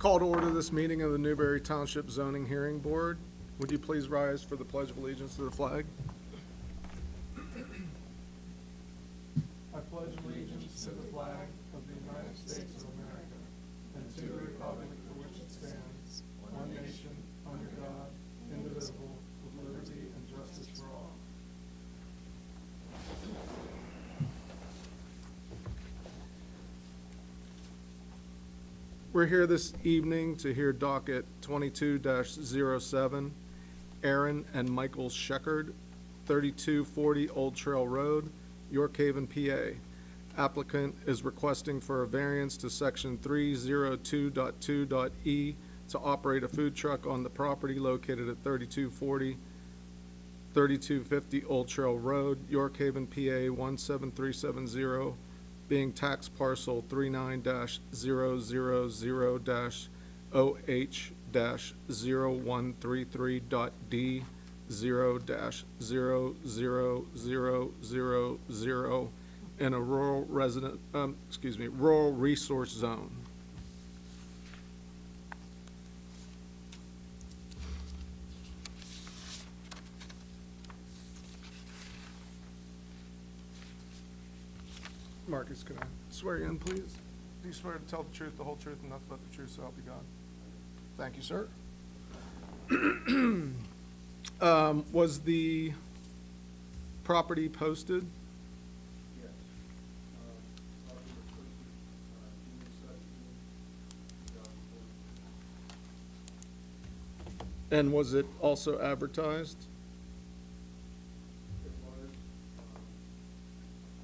Call to order this meeting of the Newberry Township Zoning Hearing Board. Would you please rise for the Pledge of Allegiance to the flag? I pledge allegiance to the flag of the United States of America and to the republic for which it stands, one nation, under God, indivisible, with liberty and justice for all. We're here this evening to hear docket 22-07, Aaron and Michael Sheckard, 3240 Old Trail Road, York Haven, PA. Applicant is requesting for a variance to section 302.2.e to operate a food truck on the property located at 3250 Old Trail Road, York Haven, PA 17370, being tax parcel 39-000-OH-0133.D 0-00000 in a rural rural resource zone. Marcus, can I swear you in, please? Do you swear to tell the truth, the whole truth, and nothing but the truth, so help you God? Thank you, sir. Was the property posted? Yes. Property was posted, June 17, 2014. And was it also advertised? It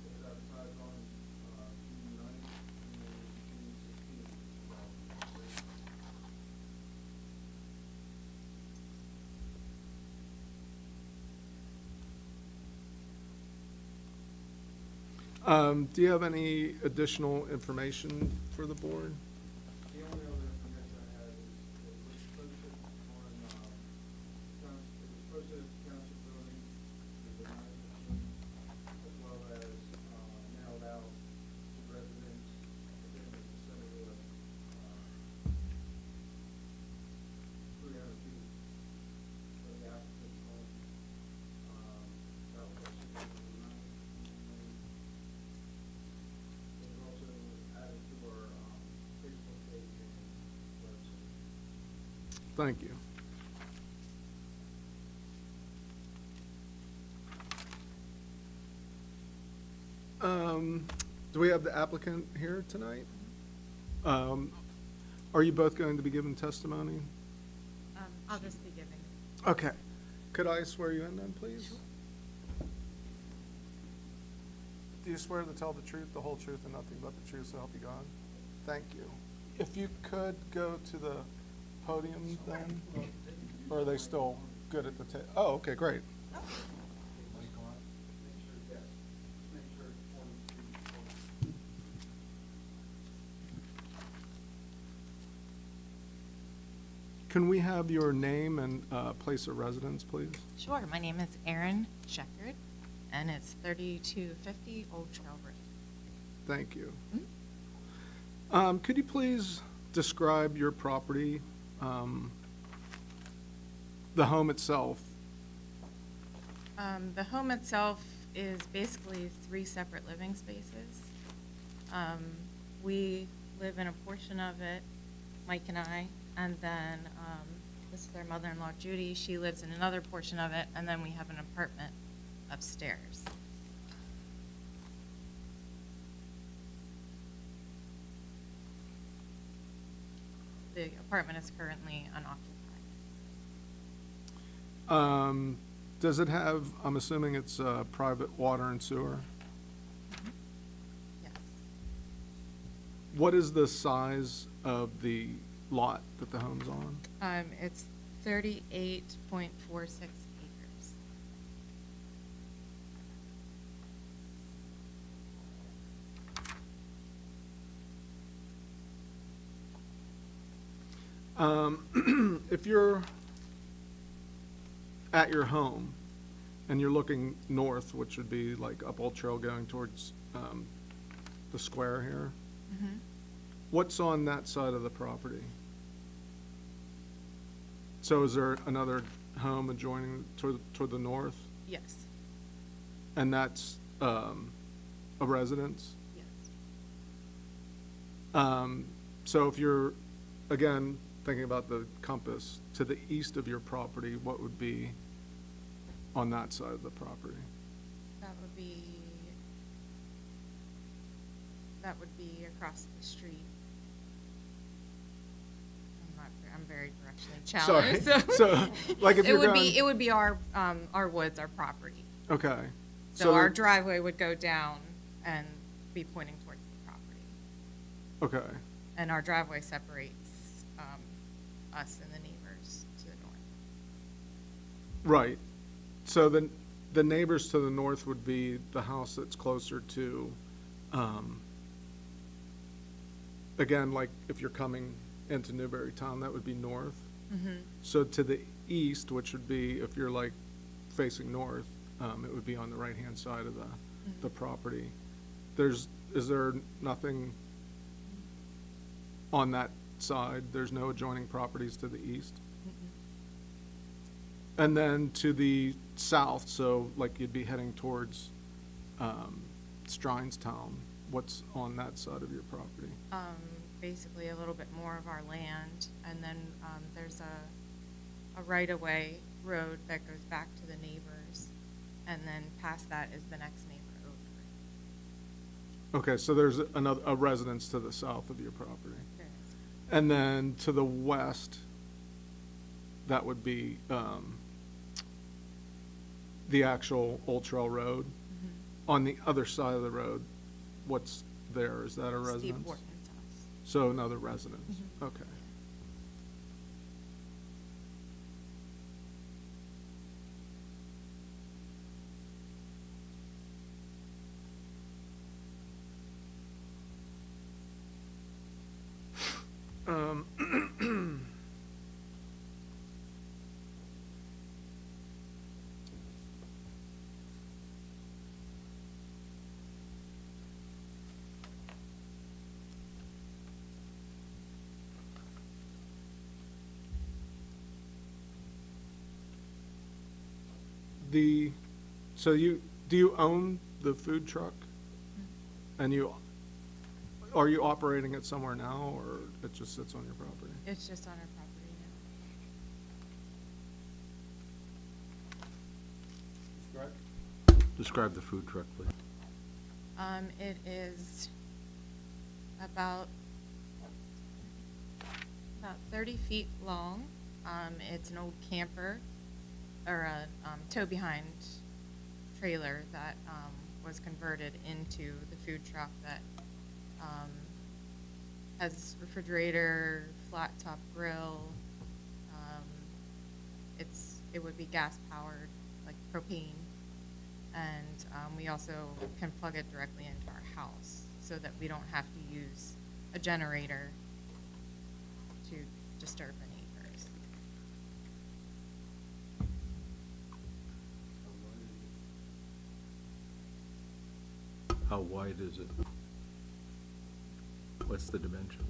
was advertised on, June 9th, and then June 16th, 2013. Do you have any additional information for the board? The only other information I had is it was posted on, it was posted at the township building, the management, as well as, mailed out to residents within the vicinity of, 300 feet from the applicant's home. That was also posted online. It was also added to our, Facebook page and website. Thank you. Do we have the applicant here tonight? Are you both going to be giving testimony? I'll just be giving. Okay. Could I swear you in then, please? Do you swear to tell the truth, the whole truth, and nothing but the truth, so help you God? Thank you. If you could go to the podium then, or are they still good at the oh, okay, great. Can we have your name and place of residence, please? Sure. My name is Erin Sheckard, and it's 3250 Old Trail Road. Thank you. Could you please describe your property, the home itself? The home itself is basically 3 separate living spaces. We live in a portion of it, Mike and I, and then this is our mother-in-law, Judy. She lives in another portion of it, and then we have an apartment upstairs. The apartment is currently unoccupied. Does it have, I'm assuming it's private water and sewer? Yes. What is the size of the lot that the home's on? It's 38.46 acres. If you're at your home and you're looking north, which would be like up Old Trail going towards the square here, Mhm. what's on that side of the property? So is there another home adjoining toward the north? Yes, And that's a residence? yes. So if you're, again, thinking about the compass, to the east of your property, what would be on that side of the property? That would be across the street. I'm very directionally Sorry. challenged, So, like, if you're It would be our woods, our property. Okay. So our there- driveway would go down and be pointing towards the property. Okay, And our driveway separates us and the neighbors to the north. right. So the neighbors to the north would be the house that's closer to, again, like if you're coming into Newberry Town, that would be north. So to the east, which would be, if you're like facing north, it would be on the right-hand side of the property. Is there nothing on that side? There's no adjoining properties to the east? And then to the south, so like you'd be heading towards Strinestown, what's on that side of your property? Basically a little bit more of our land, and then there's a right-of-way road that goes back to the neighbors, and then past that is the next neighbor over. Okay, so there's a residence to the south of your property. There is. And then to the west, that would be the actual Old Trail Road. On the other side of the road, what's there? Is that a residence? Steve Wharton's house. So another residence, okay. So do you own the food truck? And are you operating it somewhere now, or it just sits on your property? It's just on our property now. Describe the food truck, please. It is about 30 feet long. It's an old camper, or a tow-behind trailer that was converted into the food truck that has refrigerator, flat top grill. It would be gas powered, like propane. And we also can plug it directly into our house so that we don't have to use a generator to disturb the neighbors. How wide is it? What's the dimension?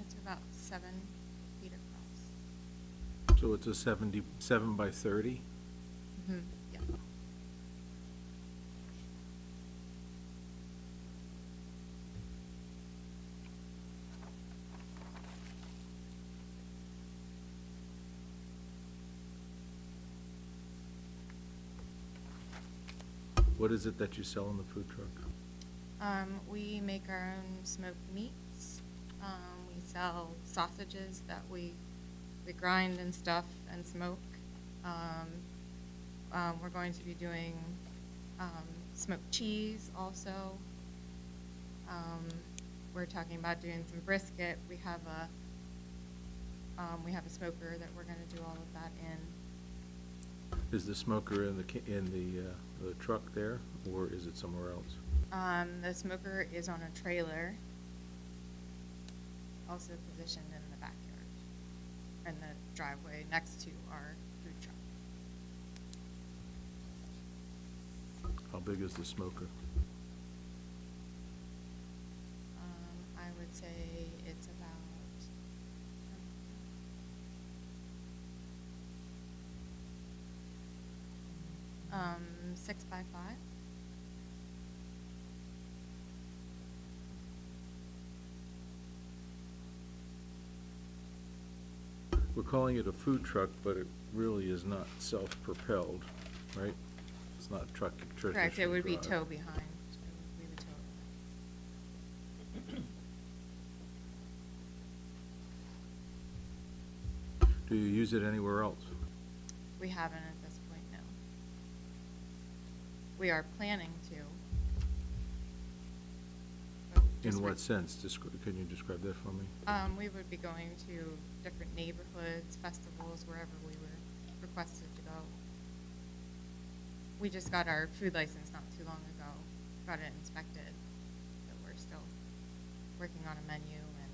It's about 7 feet across. So it's a 77 by 30? Yeah. What is it that you sell in the food truck? We make our own smoked meats. We sell sausages that we grind and stuff and smoke. We're going to be doing smoked cheese also. We're talking about doing some brisket. We have a smoker that we're going to do all of that in. Is the smoker in the truck there, or is it somewhere else? The smoker is on a trailer, also positioned in the backyard, in the driveway next to our food truck. How big is the smoker? I would say it's about 6 by 5. We're calling it a food truck, but it really is not self-propelled, right? It's not a truck you traditionally Correct, it would be drive. tow behind. We would tow it. Do you use it anywhere else? We haven't at this point, no. We are planning to. but just In re- what sense? Can you describe that for me? We would be going to different neighborhoods, festivals, wherever we were requested to go. We just got our food license not too long ago, got it inspected, so we're still working on a menu and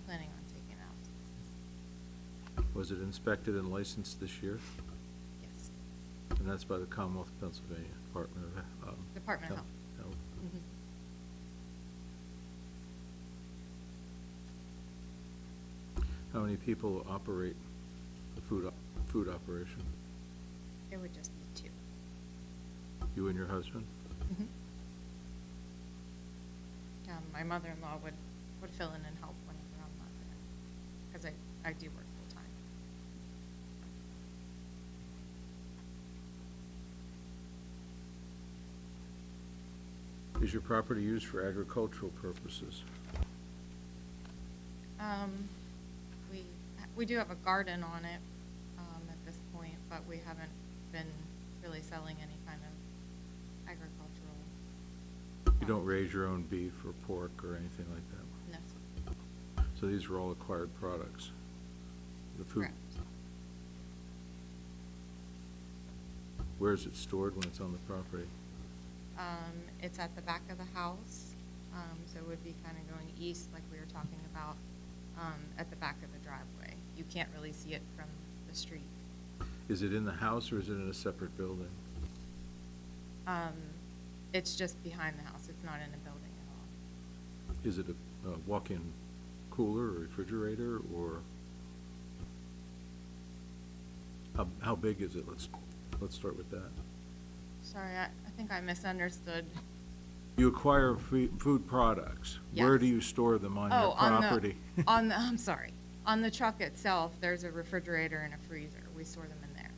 planning on taking it out. Was it inspected and licensed this year? Yes. And that's by the Commonwealth of Pennsylvania Department of Department of Health. Mhm. How many people operate the food operation? It would just be 2. You and your husband? Mhm. My mother-in-law would fill in and help whenever I'm not there, because I do work full-time. Is your property used for agricultural purposes? We do have a garden on it at this point, but we haven't been really selling any kind of agricultural. You don't raise your own beef or pork or anything like that? No. So these are all acquired products? The food. Correct. Where is it stored when it's on the property? It's at the back of the house, so it would be kind of going east like we were talking about, at the back of the driveway. You can't really see it from the street. Is it in the house or is it in a separate building? It's just behind the house. It's not in a building at all. Is it a walk-in cooler or refrigerator, or how big is it? Let's start with that. Sorry, I think I misunderstood. You acquire food products. Where Yes. do you store them on your property? I'm sorry. On the truck itself, there's a refrigerator and a freezer. We store them in there.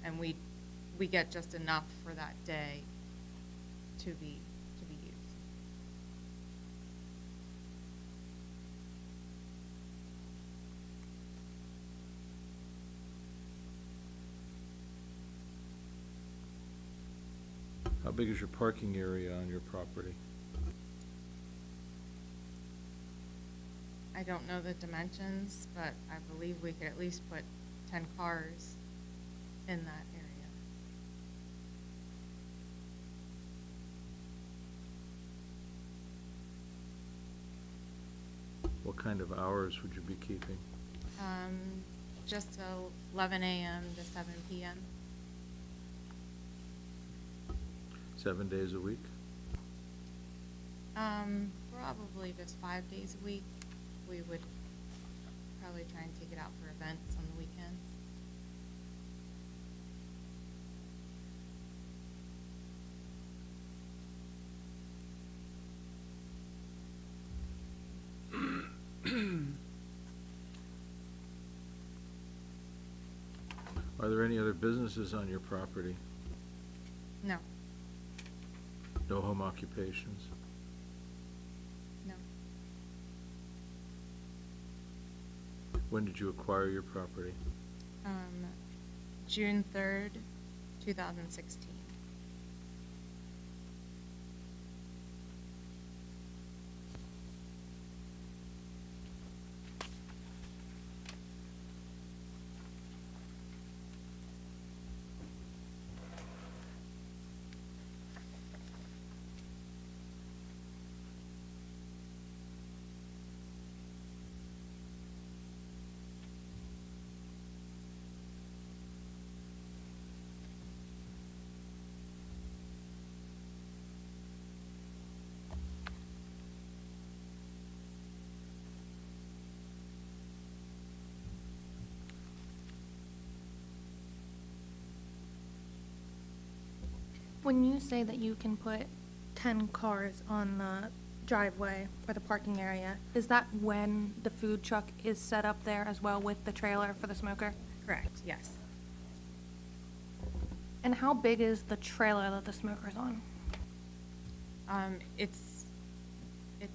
And we get just enough for that day to be used. How big is your parking area on your property? I don't know the dimensions, but I believe we could at least put 10 cars in that area. What kind of hours would you be keeping? Just 11 a.m. to 7 p.m. 7 days a week? Probably just 5 days a week. We would probably try and take it out for events on the weekends. Are there any other businesses on your property? No, No home occupations? no. When did you acquire your property? June 3rd, 2016. When you say that you can put 10 cars on the driveway or the parking area, is that when the food truck is set up there as well with the trailer for the smoker? Correct, yes. And how big is the trailer that the smoker's on? It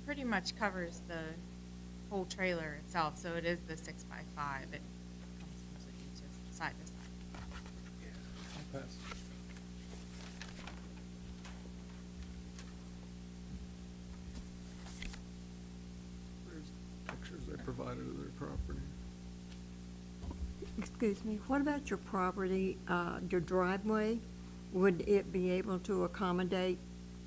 pretty much covers the whole trailer itself, so it is the 6x5. It comes completely to side to side. There's pictures they provided of their property. Excuse me, what about your property, your driveway? Would it be able to accommodate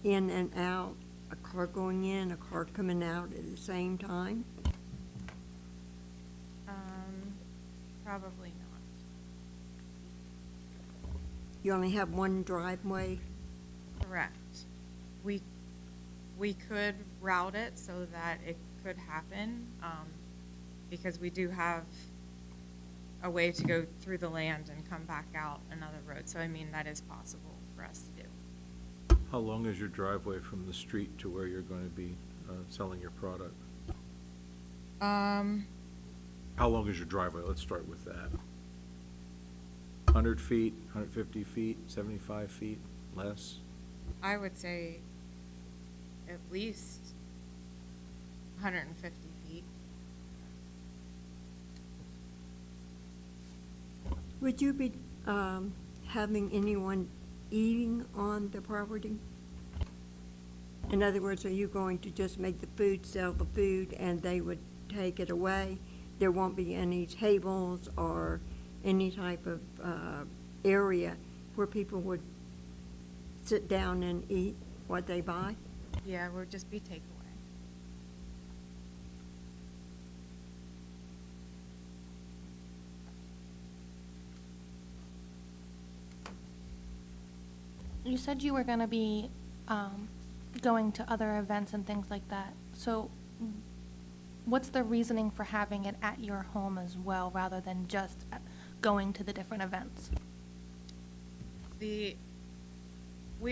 in and out, a car going in, a car coming out at the same time? Probably not. You only have one driveway? Correct. We could route it so that it could happen, because we do have a way to go through the land and come back out another road. So, I mean, that is possible for us to do. How long is your driveway from the street to where you're going to be selling your product? How long is your driveway? Let's start with that. 100 feet, 150 feet, 75 feet, less? I would say at least 150 feet. Would you be having anyone eating on the property? In other words, are you going to just make the food, sell the food, and they would take it away? There won't be any tables or any type of area where people would sit down and eat what they buy? Yeah, it would just be takeaway. You said you were gonna be going to other events and things like that. So what's the reasoning for having it at your home as well, rather than just going to the different events? We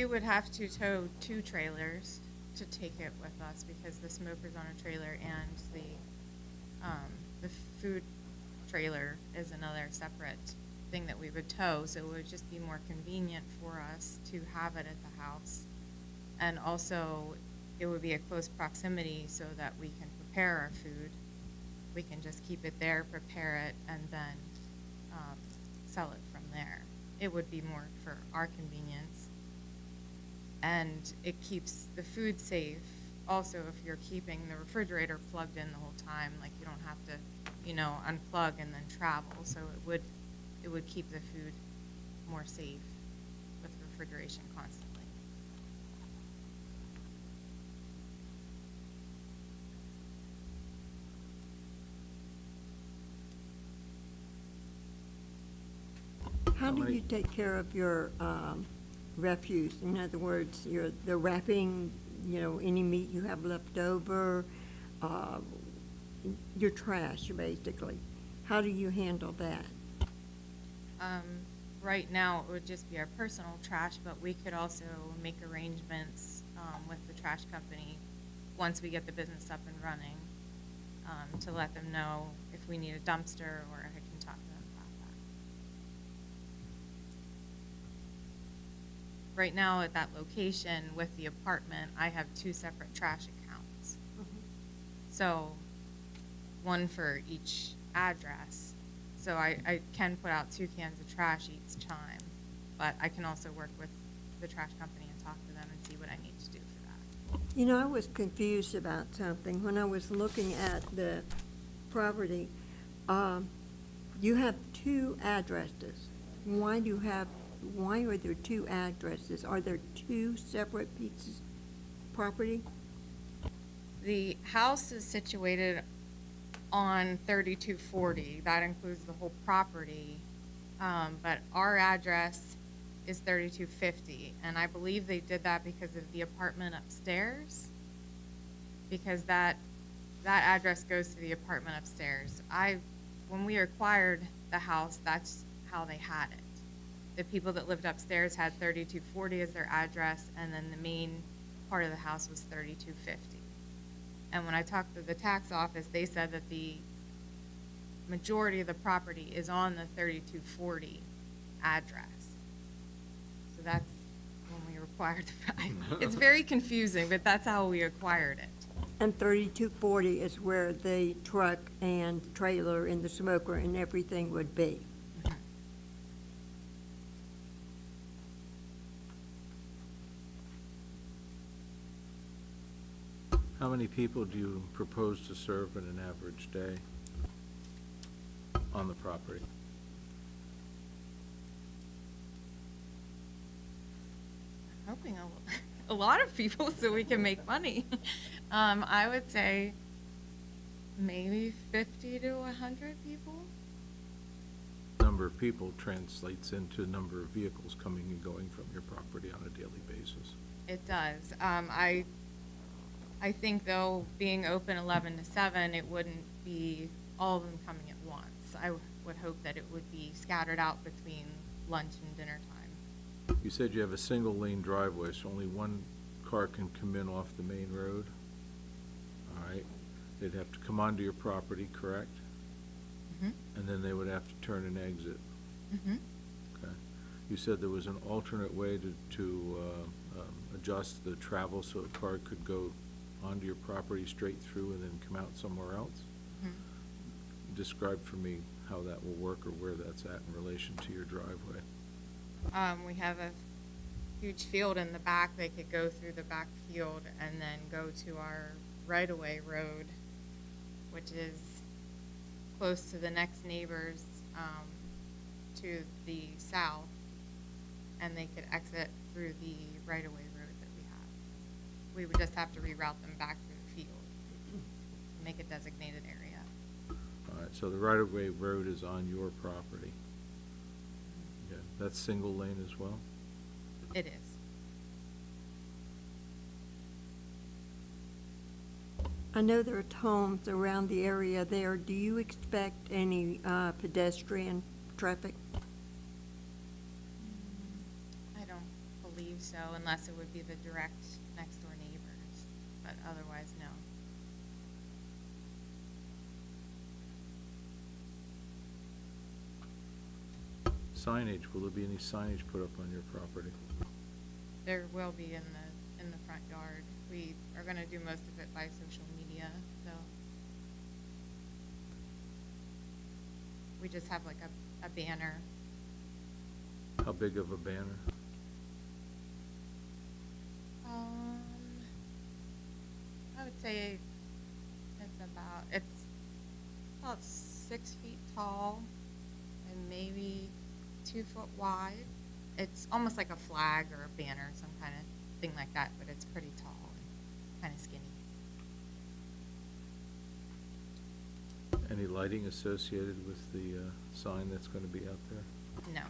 would have to tow 2 trailers to take it with us because the smoker's on a trailer and the food trailer is another separate thing that we would tow. So it would just be more convenient for us to have it at the house. And also, it would be a close proximity so that we can prepare our food. We can just keep it there, prepare it, and then sell it from there. It would be more for our convenience. And it keeps the food safe. Also, if you're keeping the refrigerator plugged in the whole time, like you don't have to, unplug and then travel. So it would keep the food more safe with refrigeration constantly. How do many- you take care of your refuse? In other words, the wrapping, any meat you have left over, your trash, basically. How do you handle that? Right now, it would just be our personal trash, but we could also make arrangements with the trash company once we get the business up and running to let them know if we need a dumpster, or I can talk to them about that. Right now, at that location with the apartment, I have 2 separate trash accounts. So, one for each address. So I can put out 2 cans of trash each time, but I can also work with the trash company and talk to them and see what I need to do for that. I was confused about something. When I was looking at the property, you have 2 addresses. Why are there 2 addresses? Are there 2 separate pieces of property? The house is situated on 3240. That includes the whole property. But our address is 3250. And I believe they did that because of the apartment upstairs. Because that address goes to the apartment upstairs. When we acquired the house, that's how they had it. the people that lived upstairs had 3240 as their address, and then the main part of the house was 3250. And when I talked to the tax office, they said that the majority of the property is on the 3240 address. So that's when we acquired the, it's very confusing, but that's how we acquired it. And 3240 is where the truck and trailer and the smoker and everything would be. How many people do you propose to serve in an average day on the property? I'm hoping a lot of people so we can make money. I would say maybe 50 to 100 people. Number of people translates into number of vehicles coming and going from your property on a daily basis. It does. I think though, being open 11 to 7, it wouldn't be all of them coming at once. I would hope that it would be scattered out between lunch and dinner time. You said you have a single lane driveway, so only one car can come in off the main road? All right. They'd have to come onto your property, correct? Mhm. And then they would have to turn and exit. Mhm. Okay. You said there was an alternate way to adjust the travel so a car could go onto your property straight through and then come out somewhere else? Mhm. Describe for me how that will work or where that's at in relation to your driveway. We have a huge field in the back. They could go through the back field and then go to our right-of-way road, which is close to the next neighbors to the south, and they could exit through the right-of-way road that we have. We would just have to reroute them back through the field, make a designated area. All right, so the right-of-way road is on your property. Yeah, that's single lane as well? It is. I know there are homes around the area there. Do you expect any pedestrian traffic? I don't believe so, unless it would be the direct next-door neighbors, but otherwise, no. Signage, will there be any signage put up on your property? There will be in the front yard. We are gonna do most of it by social media, so. We just have like a banner. How big of a banner? I would say it's about 6 feet tall and maybe 2 foot wide. It's almost like a flag or a banner, some kind of thing like that, but it's pretty tall and kind of skinny. Any lighting associated with the sign that's going to be out there? No.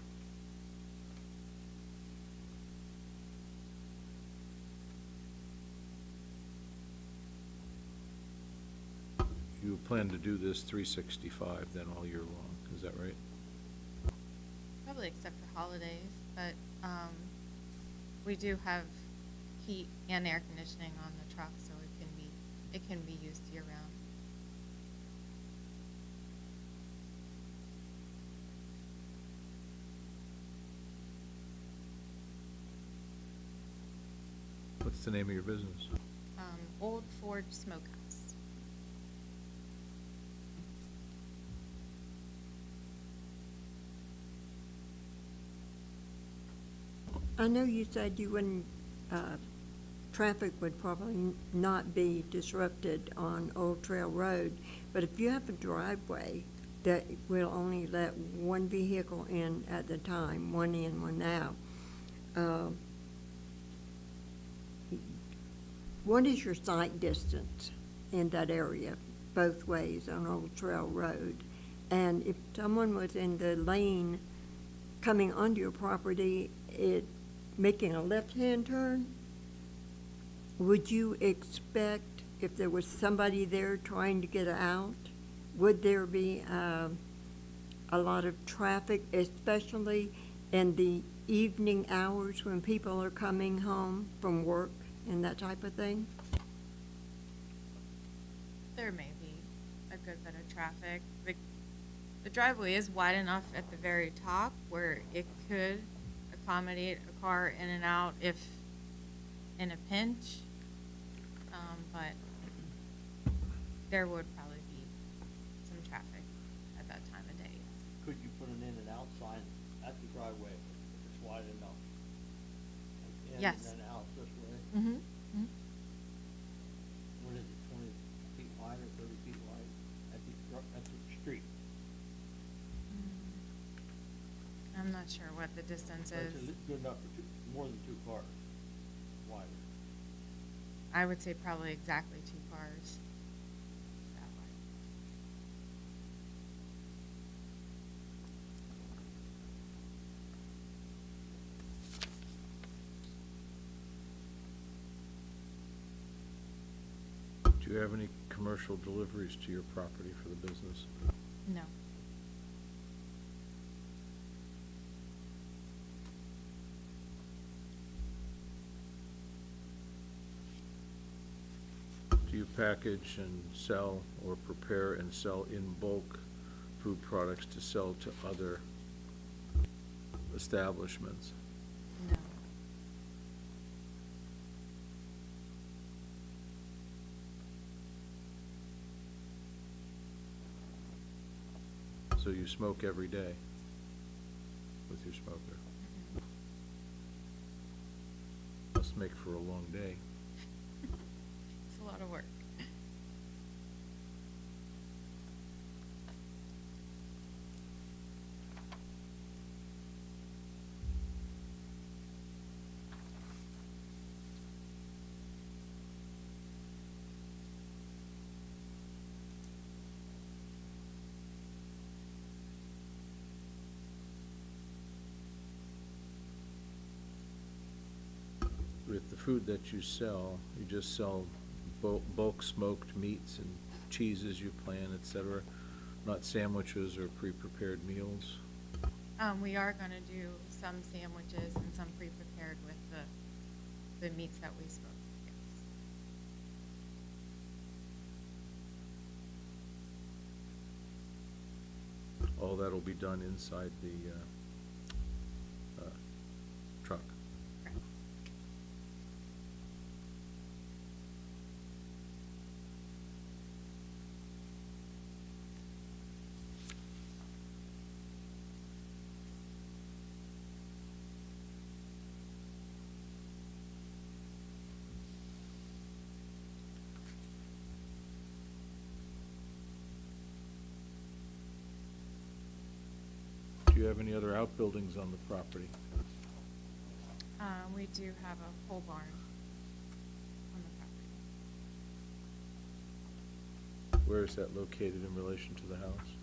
You plan to do this 365 then all year long, is that right? Probably except for holidays, but we do have heat and air conditioning on the truck, so it can be used year round. What's the name of your business? Old Forge Smokehouse. I know you said you wouldn't, traffic would probably not be disrupted on Old Trail Road, but if you have a driveway that will only let one vehicle in at the time, one in, one out, what is your sight distance in that area, both ways on Old Trail Road? And if someone was in the lane coming onto your property, making a left-hand turn, would you expect, if there was somebody there trying to get out, would there be a lot of traffic, especially in the evening hours when people are coming home from work and that type of thing? There may be a good bit of traffic. The driveway is wide enough at the very top where it could accommodate a car in and out if in a pinch. But there would probably be some traffic at that time of day. Could you put an in and out sign at the driveway if it's wide enough? Like in Yes. and then out this way? Mm-hmm. What is it, 20 feet wide or 30 feet wide at the street? I'm not sure what the distance But is. it's good enough for more than 2 cars wider. I would say probably exactly 2 cars that way. Do you have any commercial deliveries to your property for the business? No. Do you package and sell or prepare and sell in bulk food products to sell to other establishments? No. So you smoke every day with your smoker? Mhm. Must make for a long day. It's a lot of work. With the food that you sell, you just sell bulk smoked meats and cheeses you plan, et cetera, not sandwiches or pre-prepared meals? We are gonna do some sandwiches and some pre-prepared with the meats that we smoke, yes. All that'll be done inside the truck? Correct. Do you have any other outbuildings on the property? We do have a pole barn on the property. Where is that located in relation to the house?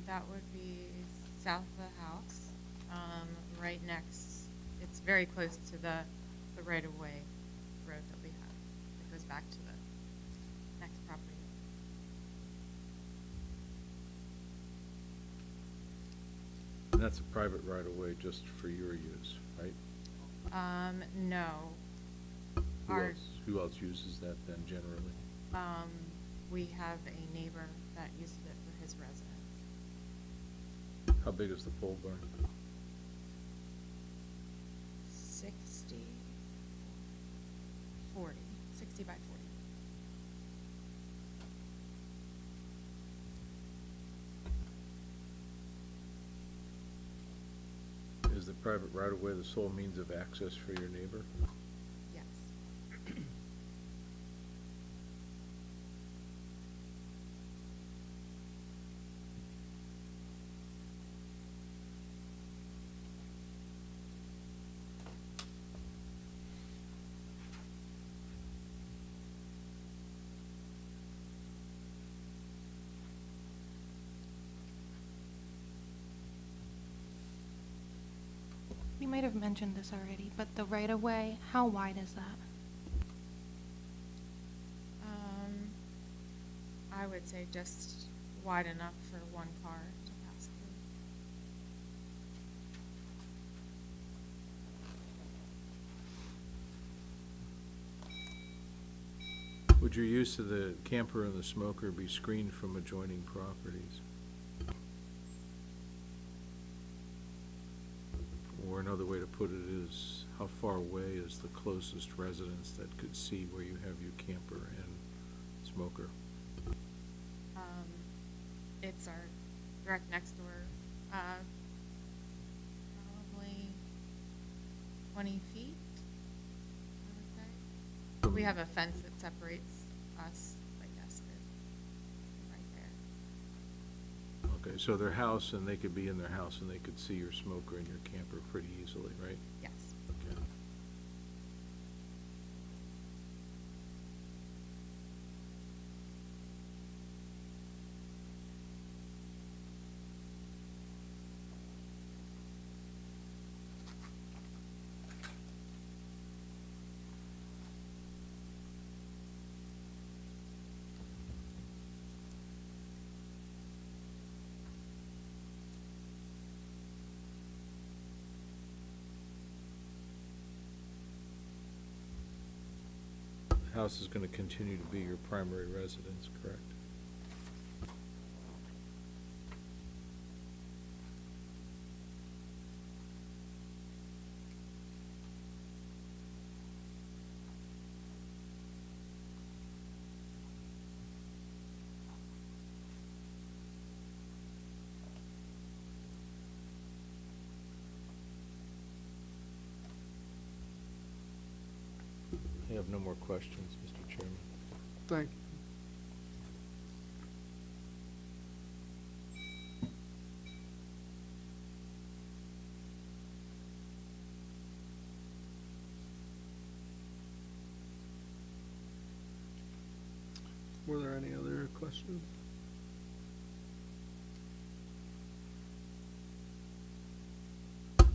That would be south of the house, right next, it's very close to the right-of-way road that we have. It goes back to the next property. And that's a private right-of-way just for your use, right? No. Who else uses that then generally? We have a neighbor that uses it for his residence. How big is the pole barn? 60 by 40. Is the private right-of-way the sole means of access for your neighbor? Yes. You might have mentioned this already, but the right-of-way, how wide is that? I would say just wide enough for one car to pass through. Would your use of the camper and the smoker be screened from adjoining properties? Or another way to put it is, how far away is the closest residence that could see where you have your camper and smoker? It's our direct next door, probably 20 feet, I would say. We have a fence that separates us, I guess, right there. Okay, so their house, and they could be in their house and they could see your smoker and your camper pretty easily, right? Yes. Okay. The house is gonna continue to be your primary residence, correct? I have no more questions, Mr. Chairman. Thank you. Were there any other questions?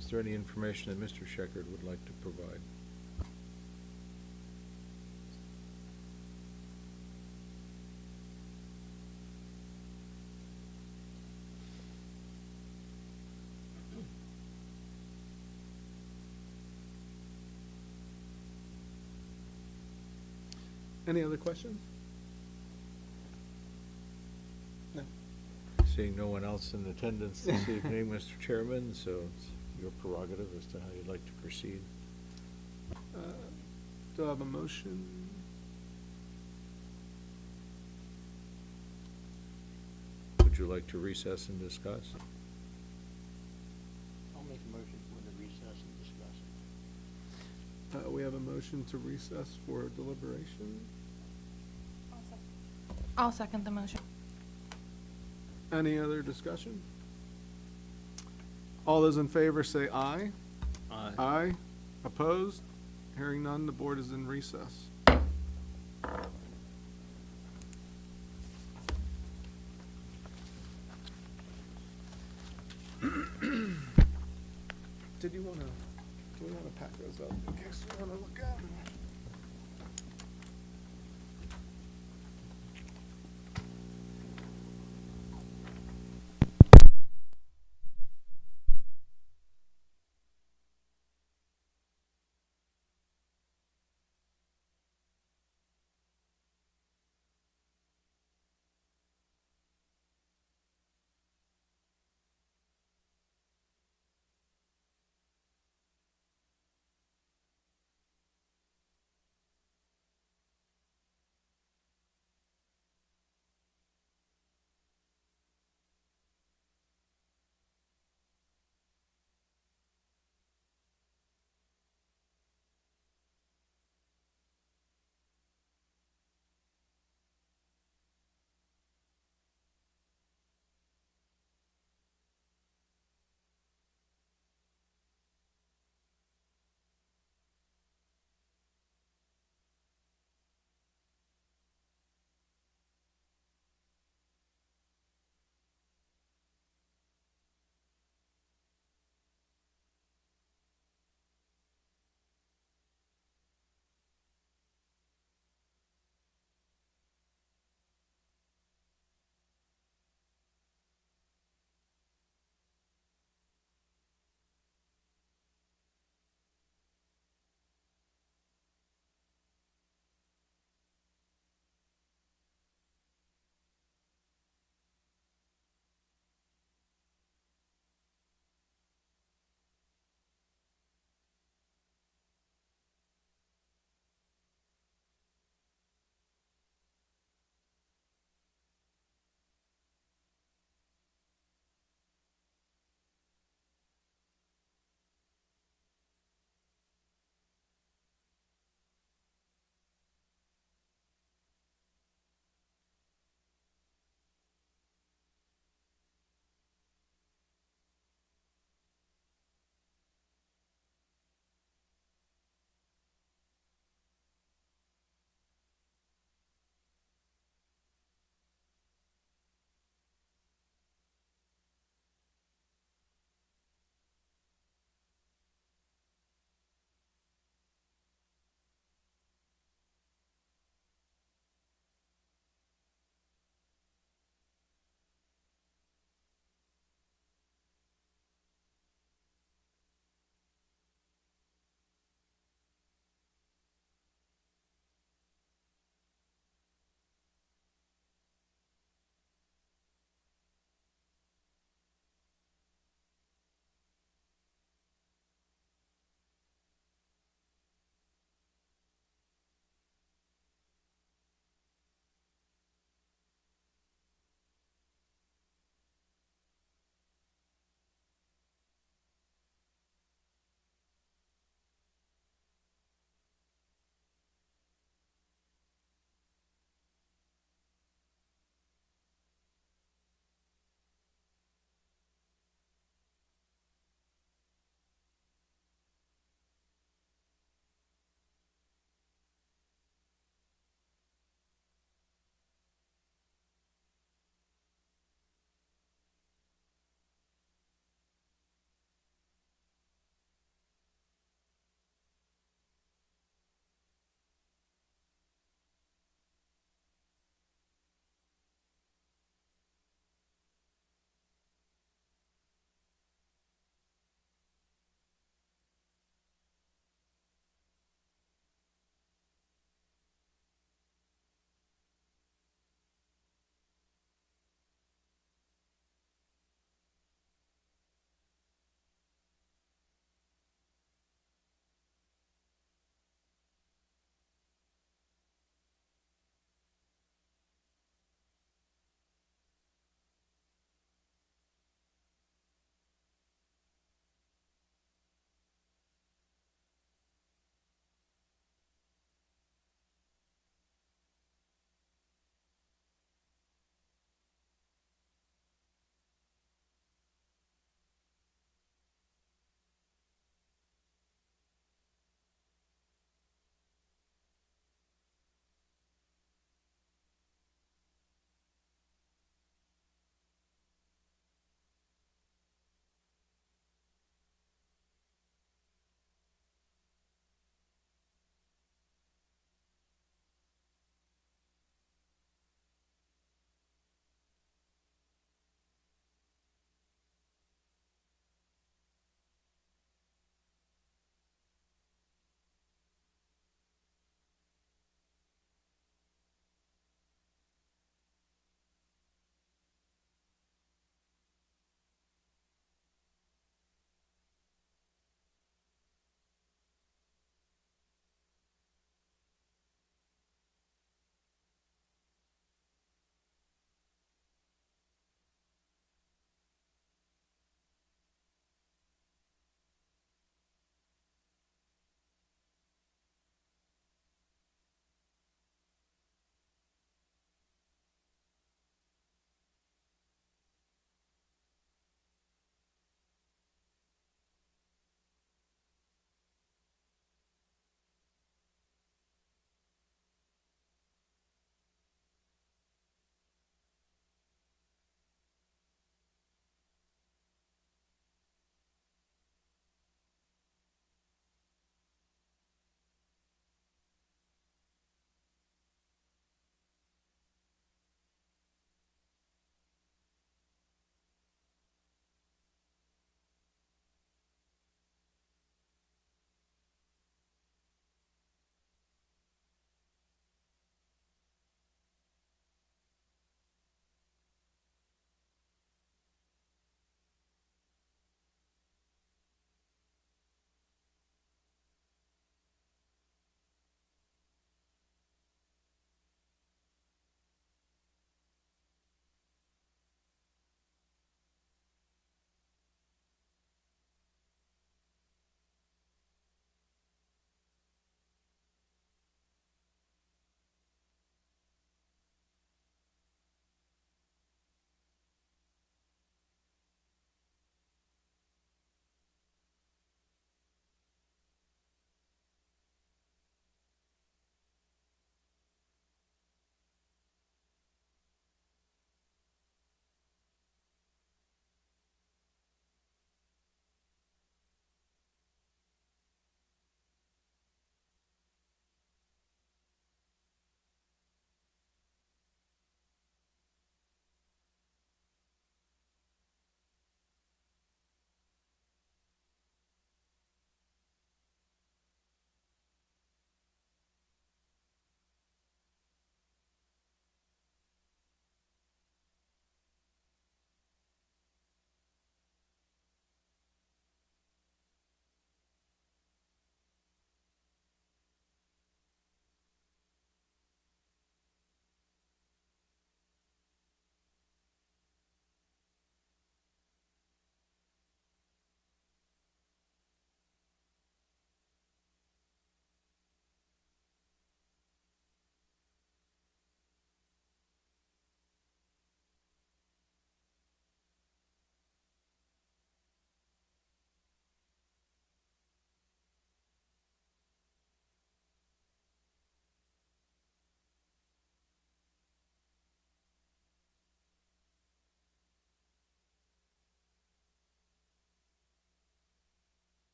Is there any information that Mr. Shepherd would like to provide? Any other questions? No. Seeing no one else in attendance this evening, Mr. Chairman, so it's your prerogative as to how you'd like to proceed. Do I have a motion? Would you like to recess and discuss? I'll make a motion for the recess and discuss. We have a motion to recess for deliberation. I'll second the motion. Any other discussion? All those in favor say aye. Aye. Aye. Opposed? Hearing none, the board is in recess. Did you wanna, do we wanna pack those up in case we wanna look at them?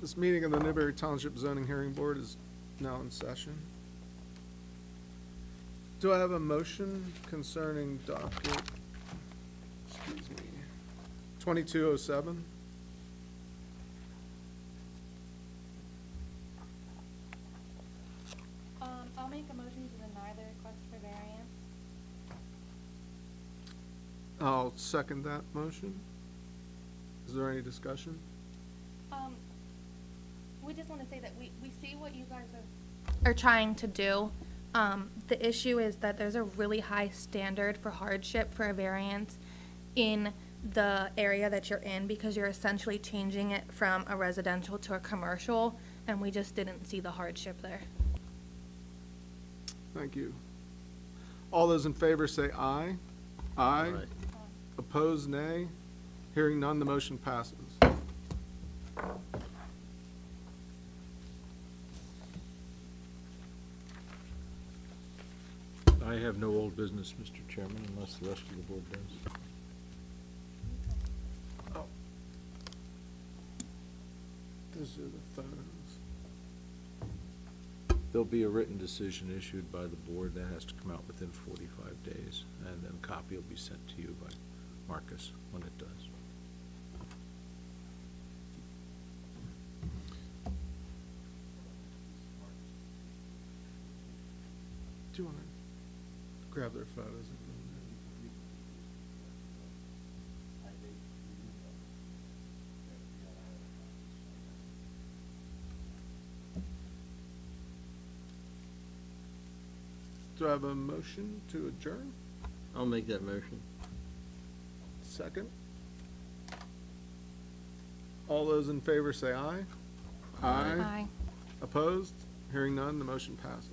This meeting of the Newberry Township Zoning Hearing Board is now in session. Do I have a motion concerning docket, 2207? I'll make a motion to deny the request for variance. I'll second that motion. Is there any discussion? We just want to say that we see what you guys are trying to do. The issue is that there's a really high standard for hardship for a variance in the area that you're in, because you're essentially changing it from a residential to a commercial, and we just didn't see the hardship there. Thank you. All those in favor say aye. Aye. Opposed, nay. Hearing none, the motion passes. I have no old business, Mr. Chairman, unless the rest of the board does. Oh. Those are the photos. There'll be a written decision issued by the board that has to come out within 45 days, and then a copy will be sent to you by Marcus when it does. Do you want to grab their photos? Do I have a motion to adjourn? I'll make that motion. Second? All those in favor say aye. Aye. Opposed? Hearing none, the motion passes.